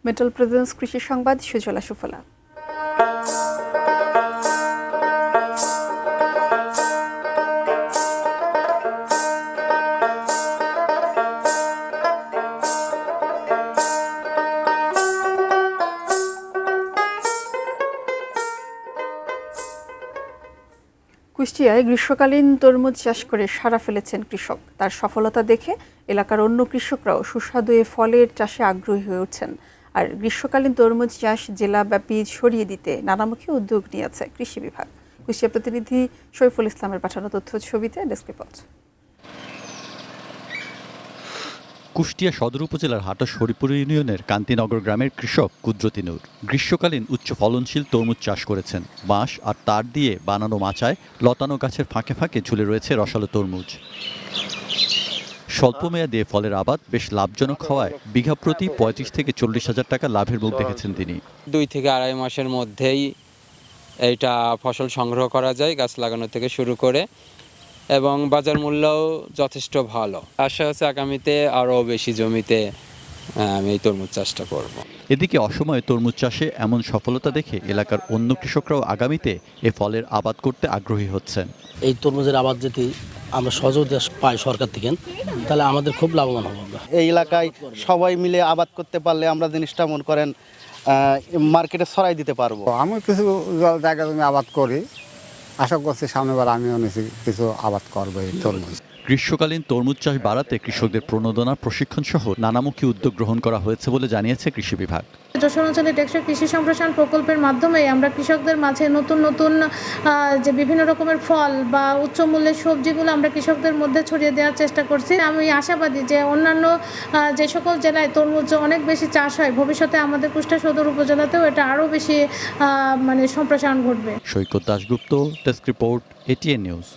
Metal presence কৃষি সংবাদ সুজলা সুফলা। কুষ্টিয়ায় গ্রীষ্মকালীন তরমুজ চাষ করে সাড়া ফেলেছেন কৃষক। তার সফলতা দেখে এলাকার অন্য কৃষকরাও সুস্বাদু এ ফলের চাষে আগ্রহী হয়ে উঠছেন। আর গ্রীষ্মকালীন তরমুজ চাষ জেলাব্যাপী ছড়িয়ে দিতে নানামুখী উদ্যোগ নিয়েছে কৃষি বিভাগ। কুষ্টিয়া প্রতিনিধি শরীফুল ইসলামের পাঠানো তথ্য ছবিতে ডেস্ক রিপোর্ট। কুষ্টিয়া সদর উপজেলার হাটা শরীপুর ইউনিয়নের কান্তিনগর গ্রামের কৃষক কুদরতি নূর গ্রীষ্মকালীন উচ্চ ফলনশীল তরমুজ চাষ করেছেন। বাঁশ আর তার দিয়ে বানানো মাচায় লতানো গাছের ফাঁকে ফাঁকে ঝুলে রয়েছে রসালো তরমুজ। স্বল্প মেয়াদে ফলের আবাদ বেশ লাভজনক হওয়ায় বিঘা প্রতি 35 থেকে 40 হাজার টাকা লাভের মুখ দেখেছেন তিনি। 2 থেকে আড়াই মাসের মধ্যেই এইটা ফসল সংগ্রহ করা যায়, গাছ লাগানো থেকে শুরু করে, এবং বাজার মূল্যও যথেষ্ট ভালো। আশা আছে আগামীতে আরও বেশি জমিতে আমি এই তরমুজ চাষটা করব। এদিকে অসময়ে তরমুজ চাষে এমন সফলতা দেখে এলাকার অন্য কৃষকরাও আগামীতে এ ফলের আবাদ করতে আগ্রহী হচ্ছেন। এই তরমুজের আবাদ যদি আমরা সহযোগিতা পাই সরকার থেকে, তাহলে আমাদের খুব লাভবান হব। এই এলাকায় সবাই মিলে আবাদ করতে পারলে আমরা জিনিসটা মনে করেন মার্কেটে ছড়াই দিতে পারবো। আমি কিছু জায়গা জমি আবাদ করি, আশা করছি সামনেবার আমিও কিছু আবাদ করবো এই তরমুজ। গ্রীষ্মকালীন তরমুজ চাষ বাড়াতে কৃষকদের প্রণোদনা, প্রশিক্ষণ সহ নানামুখী উদ্যোগ গ্রহণ করা হয়েছে বলে জানিয়েছে কৃষি বিভাগ। যশোর অঞ্চলে টেকসই কৃষি সম্প্রসারণ প্রকল্পের মাধ্যমে আমরা কৃষকদের মাঝে নতুন নতুন যে বিভিন্ন রকমের ফল বা উচ্চ মূল্যের সবজিগুলো আমরা কৃষকদের মধ্যে ছড়িয়ে দেওয়ার চেষ্টা করছি। আমি আশাবাদী যে অন্যান্য যে সকল জেলায় তরমুজ অনেক বেশি চাষ হয়, ভবিষ্যতে আমাদের কুষ্টিয়া সদর উপজেলাতেও এটা আরও বেশি সম্প্রসারণ ঘটবে। Saikat Dasgupta, desk report, ATN news.